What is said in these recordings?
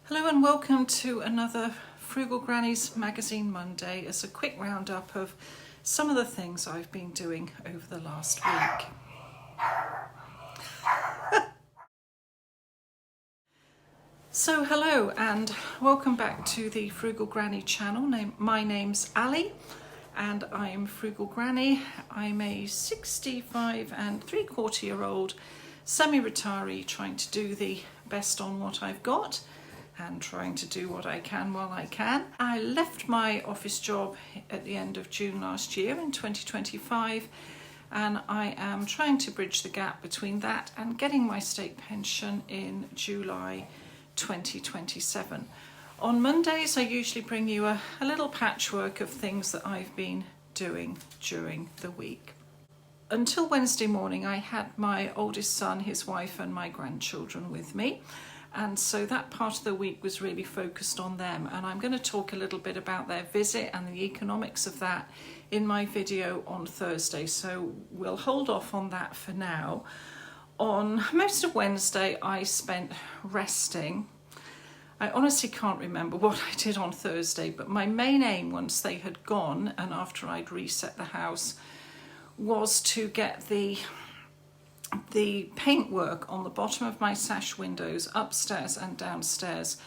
Hello and welcome to another Frugal Granny's Magazine Monday as a quick roundup of some of the things I've been doing over the last week. So hello and welcome back to the Frugal Granny channel. My name's Ali and I'm Frugal Granny. I'm a 65 and 3/4 year old semi-retiree trying to do the best on what I've got and trying to do what I can while I can. I left my office job at the end of June last year in 2025 and I am trying to bridge the gap between that and getting my state pension in July 2027. On Mondays I usually bring you a little patchwork of things that I've been doing during the week. Until Wednesday morning I had my oldest son, his wife and my grandchildren with me. And so that part of the week was really focused on them, and I'm going to talk a little bit about their visit and the economics of that in my video on Thursday, so we'll hold off on that for now. On most of Wednesday I spent resting. I honestly can't remember what I did on Thursday, but my main aim once they had gone and after I'd reset the house was to get the paintwork on the bottom of my sash windows upstairs and downstairs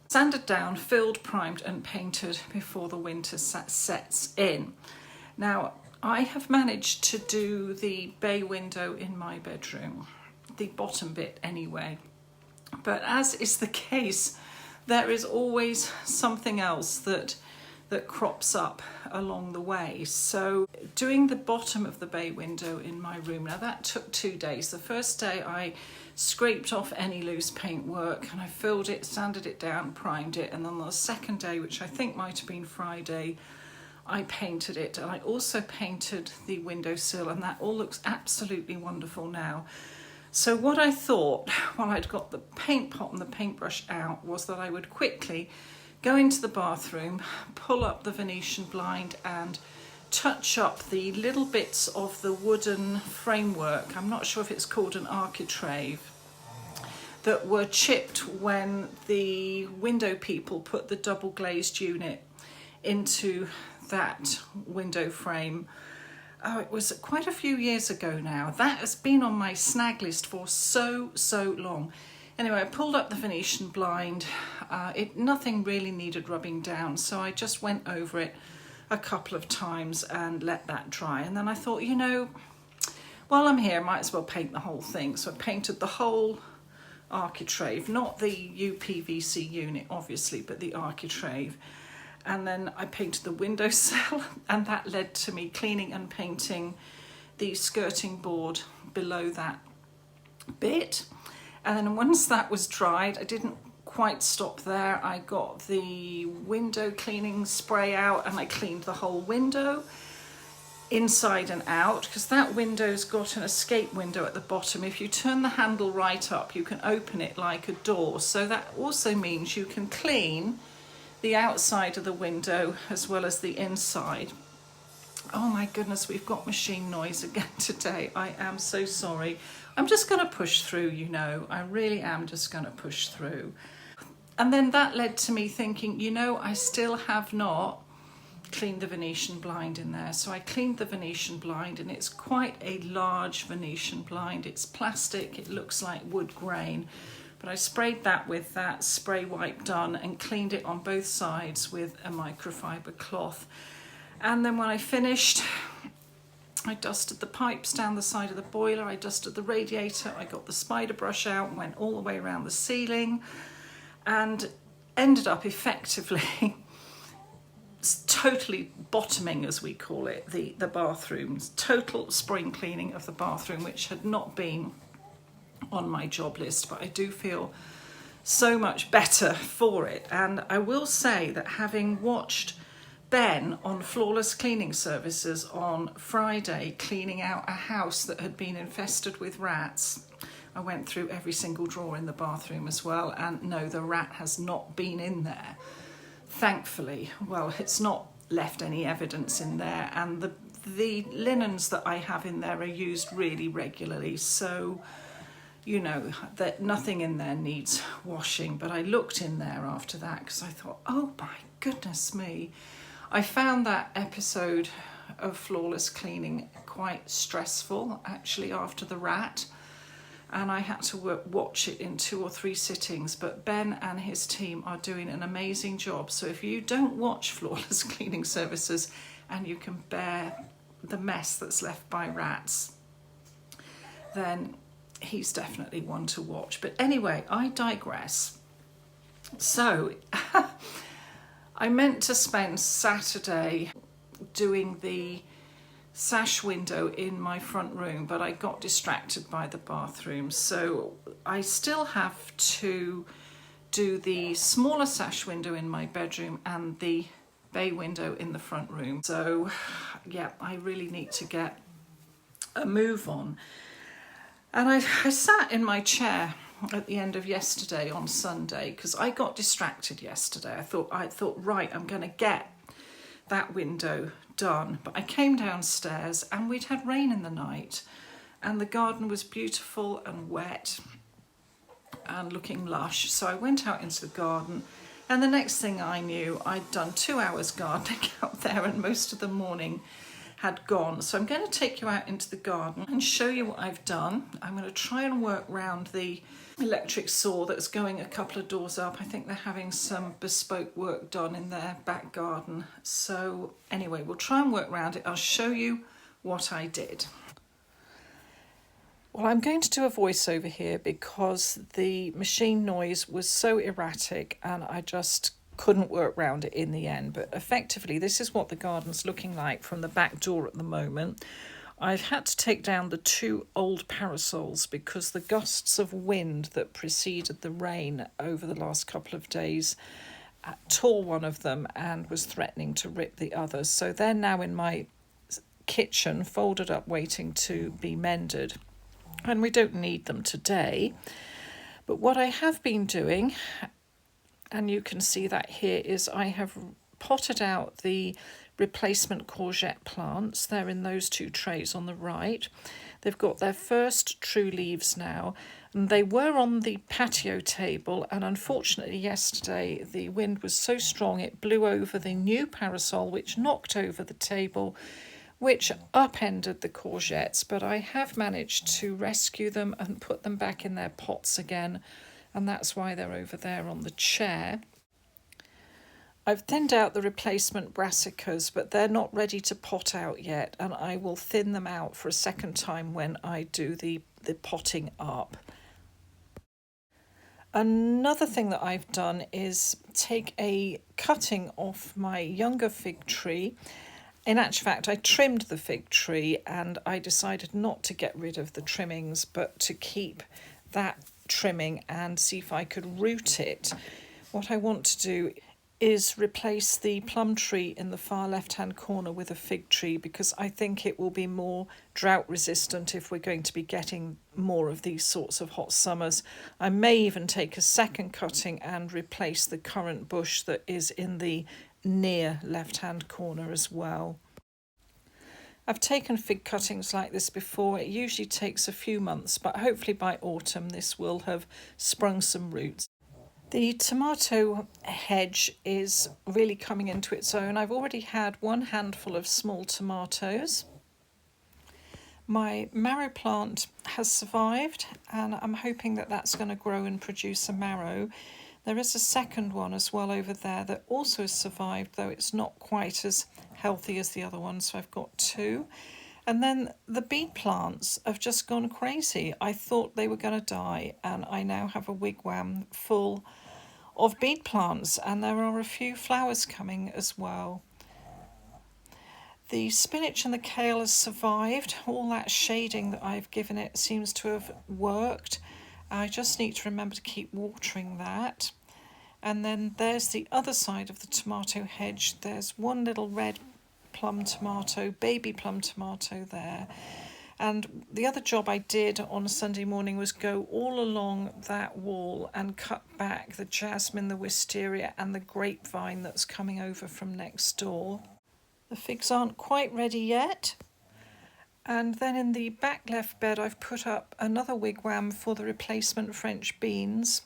sanded down, filled, primed and painted before the winter sets in. Now I have managed to do the bay window in my bedroom, the bottom bit anyway, but as is the case there is always something else that crops up along the way. So doing the bottom of the bay window in my room, now that took 2 days. The first day I scraped off any loose paintwork and I filled it, sanded it down, primed it, and then on the second day, which I think might have been Friday, I painted it, and I also painted the windowsill, and that all looks absolutely wonderful now. So what I thought while I'd got the paint pot and the paintbrush out was that I would quickly go into the bathroom, pull up the Venetian blind and touch up the little bits of the wooden framework, I'm not sure if it's called an architrave, that were chipped when the window people put the double glazed unit into that window frame. Oh, it was quite a few years ago now. That has been on my snag list for so long. Anyway, I pulled up the Venetian blind. Nothing really needed rubbing down, so I just went over it a couple of times and let that dry. And then I thought, you know, while I'm here, I might as well paint the whole thing. So I painted the whole architrave, not the UPVC unit, obviously, but the architrave. And then I painted the windowsill, and that led to me cleaning and painting the skirting board below that bit. And then once that was dried, I didn't quite stop there. I got the window cleaning spray out and I cleaned the whole window inside and out, because that window's got an escape window at the bottom. If you turn the handle right up, you can open it like a door. So that also means you can clean the outside of the window as well as the inside. Oh my goodness, we've got machine noise again today. I am so sorry. I'm just going to push through, you know. I really am just going to push through. And then that led to me thinking, you know, I still have not cleaned the Venetian blind in there. So I cleaned the Venetian blind, and it's quite a large Venetian blind. It's plastic, it looks like wood grain. But I sprayed that with that spray wipe done and cleaned it on both sides with a microfiber cloth. And then when I finished, I dusted the pipes down the side of the boiler, I dusted the radiator, I got the spider brush out and went all the way around the ceiling and ended up effectively totally bottoming, as we call it, the bathrooms. Total spring cleaning of the bathroom, which had not been on my job list, but I do feel so much better for it. And I will say that having watched Ben on Flawless Cleaning Services on Friday cleaning out a house that had been infested with rats, I went through every single drawer in the bathroom as well, and no, the rat has not been in there, thankfully. Well, it's not left any evidence in there, and the linens that I have in there are used really regularly, so you know, that nothing in there needs washing. But I looked in there after that because I thought, oh my goodness me. I found that episode of Flawless Cleaning quite stressful, actually, after the rat. And I had to watch it in 2 or 3 sittings. But Ben and his team are doing an amazing job. So if you don't watch Flawless Cleaning Services and you can bear the mess that's left by rats, then he's definitely one to watch. But anyway, I digress. So I meant to spend Saturday doing the sash window in my front room, but I got distracted by the bathroom. So I still have to do the smaller sash window in my bedroom and the bay window in the front room. So yeah, I really need to get a move on. And I sat in my chair at the end of yesterday on Sunday because I got distracted yesterday. I thought, right, I'm going to get that window done. But I came downstairs and we'd had rain in the night and the garden was beautiful and wet and looking lush. So I went out into the garden, and the next thing I knew, I'd done 2 hours gardening out there and most of the morning had gone. So I'm going to take you out into the garden and show you what I've done. I'm going to try and work round the electric saw that's going a couple of doors up. I think they're having some bespoke work done in their back garden. So anyway, we'll try and work around it. I'll show you what I did. Well, I'm going to do a voiceover here because the machine noise was so erratic and I just couldn't work around it in the end. But effectively, this is what the garden's looking like from the back door at the moment. I've had to take down the 2 old parasols because the gusts of wind that preceded the rain over the last couple of days tore one of them and was threatening to rip the other. So they're now in my kitchen, folded up, waiting to be mended. And we don't need them today. But what I have been doing, and you can see that here, is I have potted out the replacement courgette plants. They're in those 2 trays on the right. They've got their first true leaves now, and they were on the patio table, and unfortunately yesterday the wind was so strong it blew over the new parasol, which knocked over the table, which upended the courgettes. But I have managed to rescue them and put them back in their pots again, and that's why they're over there on the chair. I've thinned out the replacement brassicas, but they're not ready to pot out yet, and I will thin them out for a second time when I do the potting up. Another thing that I've done is take a cutting off my younger fig tree. In actual fact, I trimmed the fig tree and I decided not to get rid of the trimmings, but to keep that trimming and see if I could root it. What I want to do is replace the plum tree in the far left-hand corner with a fig tree, because I think it will be more drought resistant if we're going to be getting more of these sorts of hot summers. I may even take a second cutting and replace the currant bush that is in the near left-hand corner as well. I've taken fig cuttings like this before. It usually takes a few months, but hopefully by autumn this will have sprung some roots. The tomato hedge is really coming into its own. I've already had 1 handful of small tomatoes. My marrow plant has survived, and I'm hoping that that's going to grow and produce a marrow. There is a second one as well over there that also has survived, though it's not quite as healthy as the other one, so I've got 2. And then the beet plants have just gone crazy. I thought they were going to die, and I now have a wigwam full of beet plants, and there are a few flowers coming as well. The spinach and the kale has survived. All that shading that I've given it seems to have worked. I just need to remember to keep watering that. And then there's the other side of the tomato hedge. There's 1 little red plum tomato, baby plum tomato there. And the other job I did on a Sunday morning was go all along that wall and cut back the jasmine, the wisteria and the grapevine that's coming over from next door. The figs aren't quite ready yet, And then in the back left bed, I've put up another wigwam for the replacement French beans,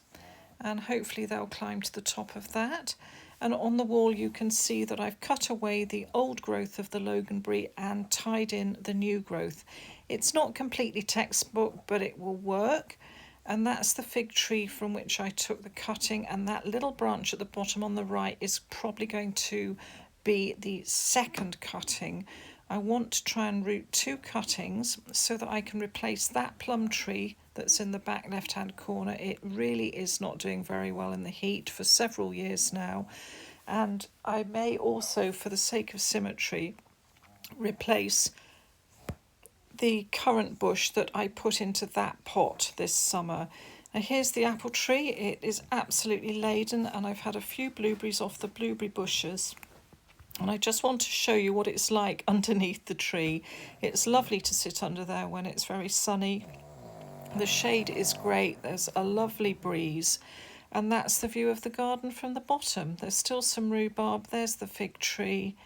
and hopefully they'll climb to the top of that. And on the wall you can see that I've cut away the old growth of the Loganberry and tied in the new growth. It's not completely textbook, but it will work. And that's the fig tree from which I took the cutting, and that little branch at the bottom on the right is probably going to be the second cutting. I want to try and root 2 cuttings so that I can replace that plum tree that's in the back left hand corner. It really is not doing very well in the heat for several years now, and I may also, for the sake of symmetry, replace the currant bush that I put into that pot this summer. Now here's the apple tree. It is absolutely laden, and I've had a few blueberries off the blueberry bushes. And I just want to show you what it's like underneath the tree. It's lovely to sit under there when it's very sunny. The shade is great, there's a lovely breeze, and that's the view of the garden from the bottom. There's still some rhubarb, there's the fig tree,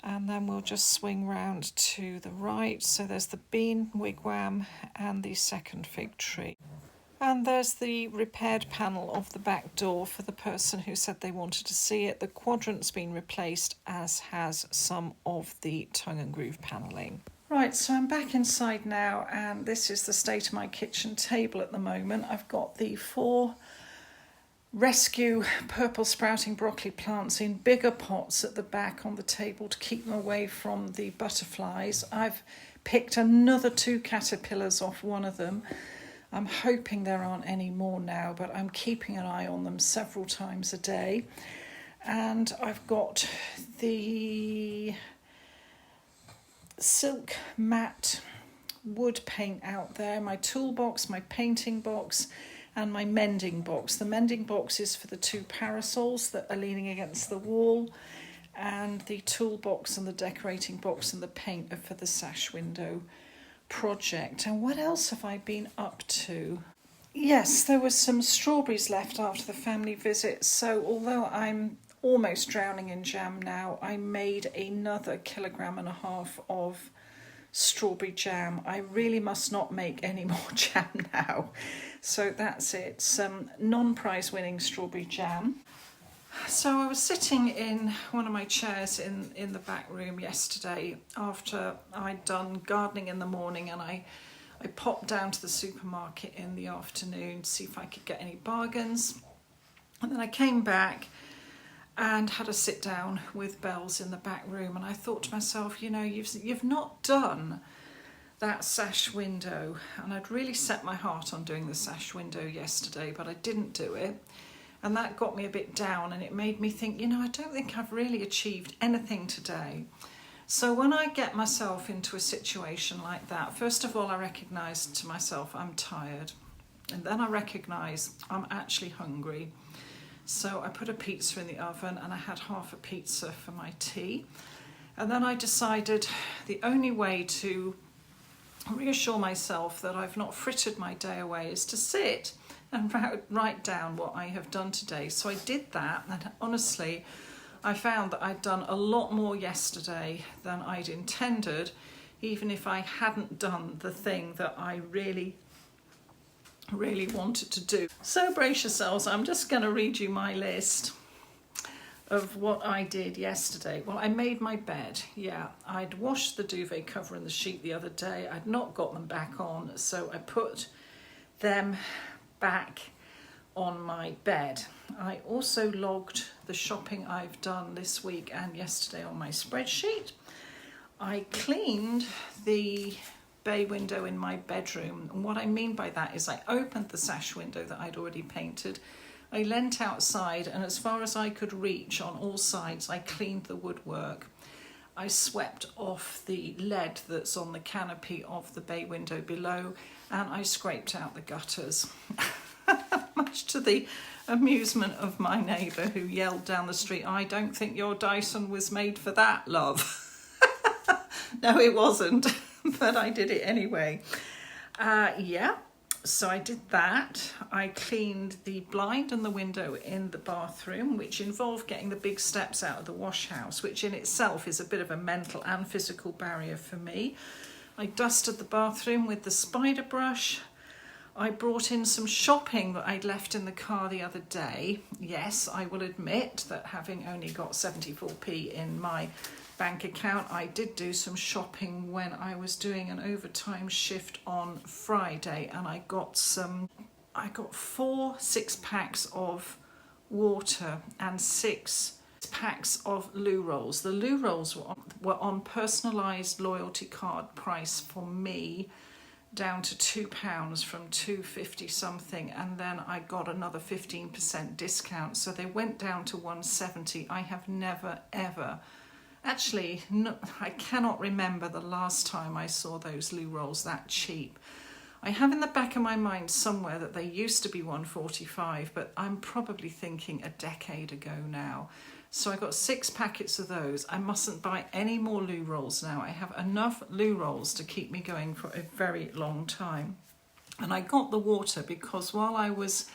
and then we'll just swing round to the right. So there's the bean wigwam and the second fig tree. And there's the repaired panel of the back door for the person who said they wanted to see it. The quadrant's been replaced, as has some of the tongue and groove panelling. Right, so I'm back inside now, and this is the state of my kitchen table at the moment. I've got the 4 rescue purple sprouting broccoli plants in bigger pots at the back on the table to keep them away from the butterflies. I've picked another 2 caterpillars off one of them. I'm hoping there aren't any more now, but I'm keeping an eye on them several times a day. And I've got the silk matte wood paint out there, my toolbox, my painting box, and my mending box. The mending box is for the 2 parasols that are leaning against the wall, and the toolbox and the decorating box and the paint are for the sash window project. And what else have I been up to? Yes, there was some strawberries left after the family visit, so although I'm almost drowning in jam now, I made another 1.5 kilograms of strawberry jam. I really must not make any more jam now, so that's it. Some non-prize winning strawberry jam. So I was sitting in one of my chairs in the back room yesterday after I'd done gardening in the morning, and I popped down to the supermarket in the afternoon to see if I could get any bargains, and then I came back and had a sit down with Bells in the back room, and I thought to myself, you know, you've not done that sash window, and I'd really set my heart on doing the sash window yesterday, but I didn't do it, and that got me a bit down, and it made me think, you know, I don't think I've really achieved anything today. So when I get myself into a situation like that, first of all, I recognise to myself I'm tired, and then I recognise I'm actually hungry. So I put a pizza in the oven, and I had half a pizza for my tea. And then I decided the only way to reassure myself that I've not frittered my day away is to sit and write down what I have done today. So I did that, and honestly, I found that I'd done a lot more yesterday than I'd intended, even if I hadn't done the thing that I really wanted to do. So brace yourselves, I'm just going to read you my list of what I did yesterday. Well, I made my bed. Yeah, I'd washed the duvet cover and the sheet the other day. I'd not got them back on, so I put them back on my bed. I also logged the shopping I've done this week and yesterday on my spreadsheet. I cleaned the bay window in my bedroom, and what I mean by that is I opened the sash window that I'd already painted. I leant outside, and as far as I could reach on all sides, I cleaned the woodwork. I swept off the lead that's on the canopy of the bay window below, and I scraped out the gutters. Much to the amusement of my neighbour, who yelled down the street, "I don't think your Dyson was made for that, love." No, it wasn't, but I did it anyway. Yeah, So I did that. I cleaned the blind and the window in the bathroom, which involved getting the big steps out of the wash house, which in itself is a bit of a mental and physical barrier for me. I dusted the bathroom with the spider brush. I brought in some shopping that I'd left in the car the other day. Yes, I will admit that having only got 74p in my bank account, I did do some shopping when I was doing an overtime shift on Friday, and I got 4 6-packs of water and 6 packs of loo rolls. The loo rolls were on personalised loyalty card price for me, down to £2 from £2.50 something, and then I got another 15% discount, so they went down to £1.70. I have never ever, actually no, I cannot remember the last time I saw those loo rolls that cheap. I have in the back of my mind somewhere that they used to be £1.45, but I'm probably thinking a decade ago now. So I got 6 packets of those. I mustn't buy any more loo rolls now. I have enough loo rolls to keep me going for a very long time. And I got the water because while I was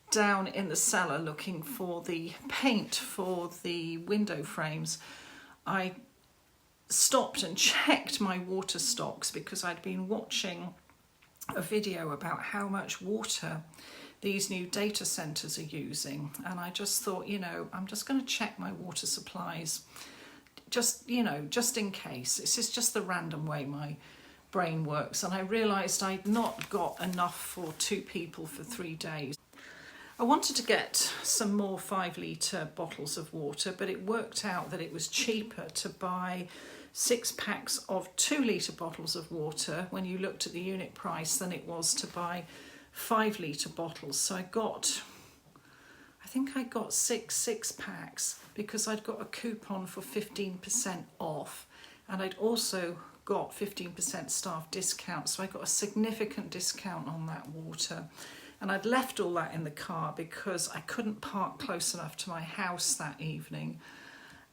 down in the cellar looking for the paint for the window frames, I stopped and checked my water stocks because I'd been watching a video about how much water these new data centres are using, and I just thought, I'm just going to check my water supplies, just in case. This is just the random way my brain works, and I realised I'd not got enough for 2 people for 3 days. I wanted to get some more 5-litre bottles of water, but it worked out that it was cheaper to buy 6 packs of 2-litre bottles of water when you looked at the unit price than it was to buy 5-litre bottles. So I think I got 6 packs because I'd got a coupon for 15% off, and I'd also got 15% staff discount, so I got a significant discount on that water. And I'd left all that in the car because I couldn't park close enough to my house that evening.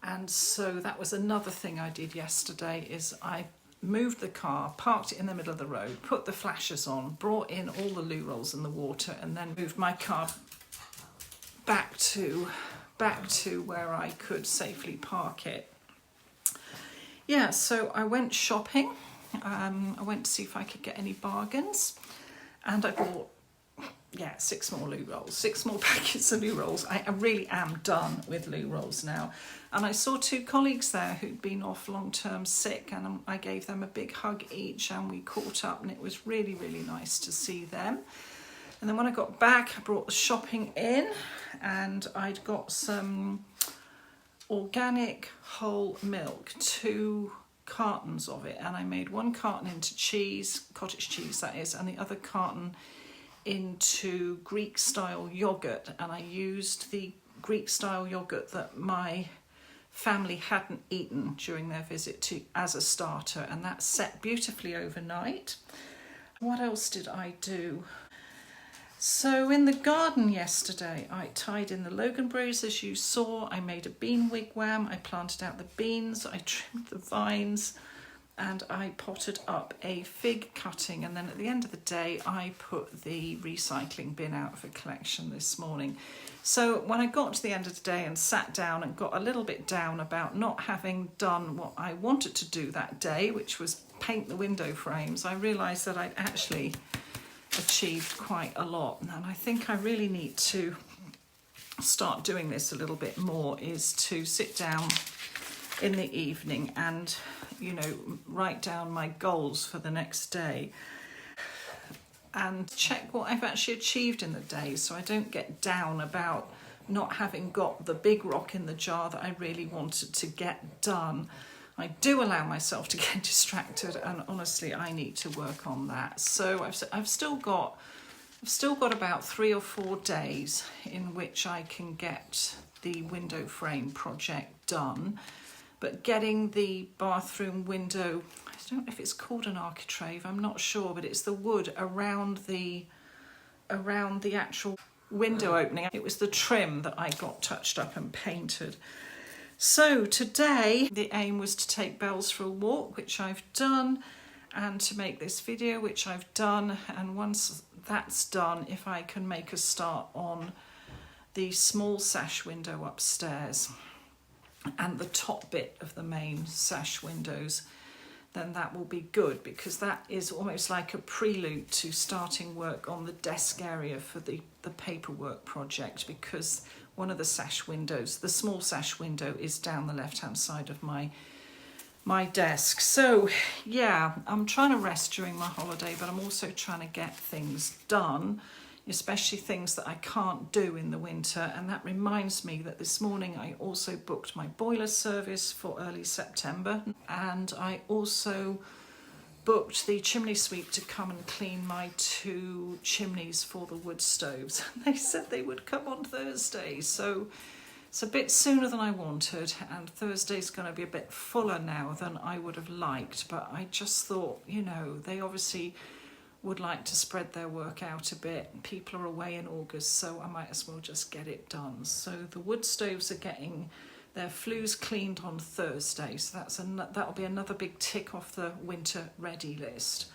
And so that was another thing I did yesterday, is I moved the car, parked it in the middle of the road, put the flashers on, brought in all the loo rolls and the water, and then moved my car back to where I could safely park it. Yeah, so I went shopping. I went to see if I could get any bargains, and I bought 6 more loo rolls, 6 more packets of loo rolls. I really am done with loo rolls now. And I saw 2 colleagues there who'd been off long-term sick, and I gave them a big hug each, and we caught up, and it was really, really nice to see them. And then when I got back, I brought the shopping in, and I'd got some organic whole milk, 2 cartons of it, and I made 1 carton into cheese, cottage cheese that is, and the other carton into Greek style yogurt, and I used the Greek style yogurt that my family hadn't eaten during their visit as a starter, and that set beautifully overnight. What else did I do? So in the garden yesterday, I tied in the loganberries, as you saw. I made a bean wigwam, I planted out the beans, I trimmed the vines, and I potted up a fig cutting, and then at the end of the day I put the recycling bin out for collection this morning. So when I got to the end of the day and sat down and got a little bit down about not having done what I wanted to do that day, which was paint the window frames, I realised that I'd actually achieved quite a lot, and I think I really need to start doing this a little bit more, is to sit down in the evening and write down my goals for the next day and check what I've actually achieved in the day, so I don't get down about not having got the big rock in the jar that I really wanted to get done. I do allow myself to get distracted, and honestly I need to work on that. So I've still got about 3 or 4 days in which I can get the window frame project done. But getting the bathroom window, I don't know if it's called an architrave, I'm not sure, but it's the wood around the actual window opening. It was the trim that I got touched up and painted. So today the aim was to take Bells for a walk, which I've done, and to make this video, which I've done. And once that's done, if I can make a start on the small sash window upstairs and the top bit of the main sash windows, then that will be good, because that is almost like a prelude to starting work on the desk area for the paperwork project, because one of the sash windows, the small sash window, is down the left hand side of my desk. So yeah, I'm trying to rest during my holiday, but I'm also trying to get things done, especially things that I can't do in the winter. And that reminds me that this morning I also booked my boiler service for early September, and I also booked the chimney sweep to come and clean my 2 chimneys for the wood stoves. They said they would come on Thursday, so it's a bit sooner than I wanted, and Thursday's going to be a bit fuller now than I would have liked. But I just thought, you know, they obviously would like to spread their work out a bit. People are away in August, so I might as well just get it done. So the wood stoves are getting their flues cleaned on Thursday, so that'll be another big tick off the winter ready list.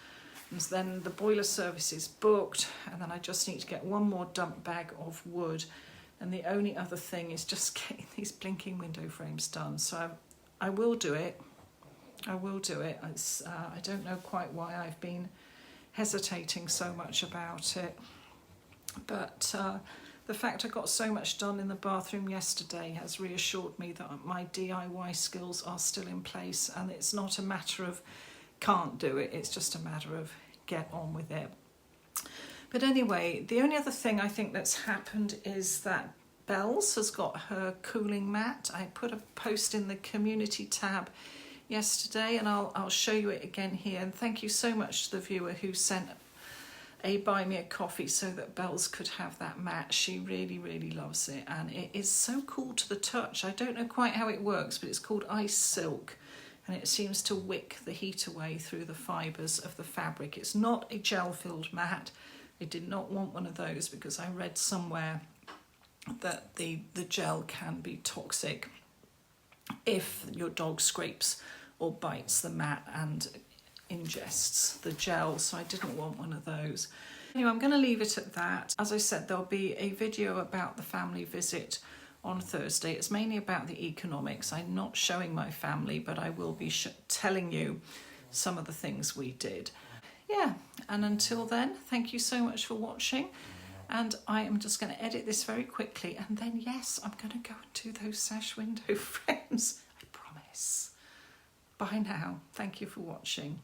And then the boiler service is booked, and then I just need to get one more dump bag of wood. And the only other thing is just getting these blinking window frames done. So I will do it. I will do it. I don't know quite why I've been hesitating so much about it. But the fact I got so much done in the bathroom yesterday has reassured me that my DIY skills are still in place. And it's not a matter of can't do it. It's just a matter of get on with it. But anyway, the only other thing I think that's happened is that Bells has got her cooling mat. I put a post in the community tab yesterday, and I'll show you it again here. And thank you so much to the viewer who sent a buy me a coffee so that Bells could have that mat. She really, really loves it, and it is so cool to the touch. I don't know quite how it works, but it's called Ice Silk, and it seems to wick the heat away through the fibres of the fabric. It's not a gel-filled mat. I did not want one of those because I read somewhere that the gel can be toxic if your dog scrapes or bites the mat and ingests the gel, so I didn't want one of those. Anyway, I'm going to leave it at that. As I said, there'll be a video about the family visit on Thursday. It's mainly about the economics. I'm not showing my family, but I will be telling you some of the things we did. Yeah, and until then, thank you so much for watching, and I am just going to edit this very quickly, and then yes, I'm going to go and do those sash window frames, I promise. Bye now. Thank you for watching.